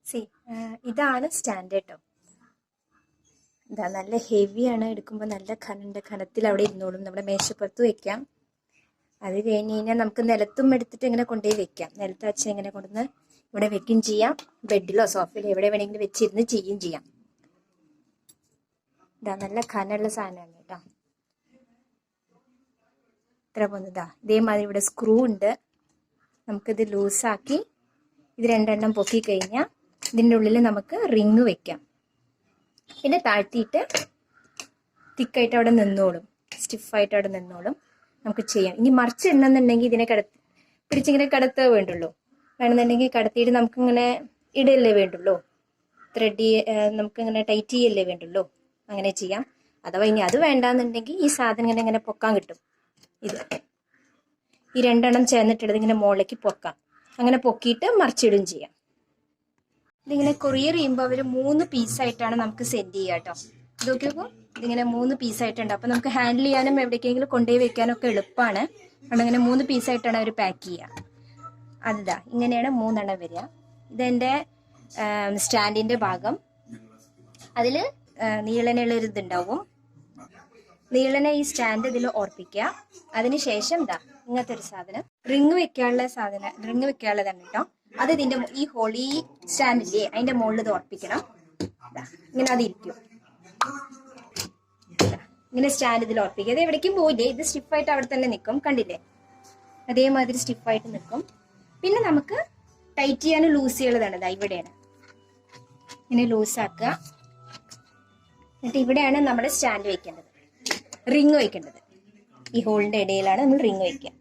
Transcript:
C ഇതാണ് stand കേട്ടോ. എന്താ നല്ല ഹെവിയാണ്, എടുക്കുമ്പോൾ നല്ല ഖനത്തിൽ അവിടെ ഇരുന്നോളും. നമ്മുടെ മേശപ്പുറത്ത് വെക്കാം. അത് കഴിഞ്ഞ് കഴിഞ്ഞാൽ നമുക്ക് നിലത്തും എടുത്തിട്ട് ഇങ്ങനെ കൊണ്ടുപോയി വെക്കാം. നിലത്ത് വെച്ച് ഇങ്ങനെ കൊണ്ടുവന്ന് ഇവിടെ വെക്കുകയും ചെയ്യാം. ബെഡിലോ സോഫയിലോ എവിടെ വേണമെങ്കിലും വെച്ചിരുന്ന് ചെയ്യുകയും ചെയ്യാം. ഇതാ നല്ല ഖനമുള്ള സാധനമാണ് കേട്ടോ. ഇത്ര പോകുന്നതാ. ഇതേമാതിരി ഇവിടെ സ്ക്രൂ ഉണ്ട്. നമുക്കിത് ലൂസാക്കി ഇത് രണ്ടെണ്ണം പൊക്കി കഴിഞ്ഞാൽ ഇതിൻ്റെ ഉള്ളിൽ നമുക്ക് റിങ് വെക്കാം. പിന്നെ താഴ്ത്തിയിട്ട് തിക്കായിട്ട് അവിടെ നിന്നോളും, സ്റ്റിഫായിട്ട് അവിടെ നിന്നോളും. നമുക്ക് ചെയ്യാം. ഇനി മറിച്ചിടണമെന്നുണ്ടെങ്കിൽ ഇതിനെ പിടിച്ചിങ്ങനെ കടത്തേ വേണ്ടുള്ളൂ. വേണമെന്നുണ്ടെങ്കിൽ കടത്തിയിട്ട് നമുക്കിങ്ങനെ ഇടയല്ലേ വേണ്ടുള്ളൂ, ത്രെഡ് നമുക്കിങ്ങനെ ടൈറ്റ് ചെയ്യല്ലേ വേണ്ടുള്ളൂ. അങ്ങനെ ചെയ്യാം. അഥവാ ഇനി അത് വേണ്ടാന്നുണ്ടെങ്കിൽ ഈ സാധനം ഇങ്ങനെ പൊക്കാൻ കിട്ടും. ഈ രണ്ടെണ്ണം ചേർന്നിട്ടുള്ളത് ഇങ്ങനെ മുകളിലേക്ക് പൊക്കാം. അങ്ങനെ പൊക്കിയിട്ട് മറിച്ചിടുകയും ചെയ്യാം. ഇതിങ്ങനെ കൊറിയർ ചെയ്യുമ്പോൾ അവർ 3 പീസായിട്ടാണ് നമുക്ക് സെൻഡ് ചെയ്യുക കേട്ടോ. ഇത് നോക്കിയപ്പോൾ ഇതിങ്ങനെ 3 പീസായിട്ടുണ്ട്. അപ്പം നമുക്ക് ഹാൻഡിൽ ചെയ്യാനും എവിടേക്കെങ്കിലും കൊണ്ടുപോയി വെക്കാനും ഒക്കെ എളുപ്പമാണ്. അതുകൊണ്ട് ഇങ്ങനെ 3 പീസായിട്ടാണ് അവർ പാക്ക് ചെയ്യുക. അതാ ഇങ്ങനെയാണ് 3 എണ്ണം വരിക. ഇതെൻ്റെ സ്റ്റാൻഡിൻ്റെ ഭാഗം. അതിൽ നീളനുള്ളൊരു ഇതുണ്ടാവും. നീളനെ ഈ സ്റ്റാൻഡ് ഇതിൽ ഉറപ്പിക്കുക. അതിനുശേഷം ഇതാ ഇങ്ങനത്തെ ഒരു സാധനം റിങ് വെക്കാനുള്ളതാണ് കേട്ടോ. അത് ഇതിന്റെ ഈ ഹോളി സ്റ്റാൻഡില്ലേ അതിന്റെ മുകളിൽ ഇത് ഉറപ്പിക്കണം. ഇങ്ങനെ അതിരിക്കും. ഇങ്ങനെ സ്റ്റാൻഡ് ഇതിൽ ഉറപ്പിക്കുക. അത് എവിടേക്കും പോയില്ലേ, ഇത് സ്റ്റിഫായിട്ട് അവിടെ തന്നെ നിൽക്കും. കണ്ടില്ലേ, അതേമാതിരി സ്റ്റിഫായിട്ട് നിൽക്കും. പിന്നെ നമുക്ക് ടൈറ്റ് ചെയ്യാനും ലൂസ് ചെയ്യാനുള്ളതാണ്. ഇതാ ഇവിടെയാണ് ഇങ്ങനെ ലൂസാക്കുക. എന്നിട്ട് ഇവിടെയാണ് നമ്മുടെ സ്റ്റാൻഡ് വെക്കേണ്ടത്, റിങ് വെക്കേണ്ടത്. ഈ ഹോളിന്റെ ഇടയിലാണ് നമ്മൾ റിങ് വെക്കുക.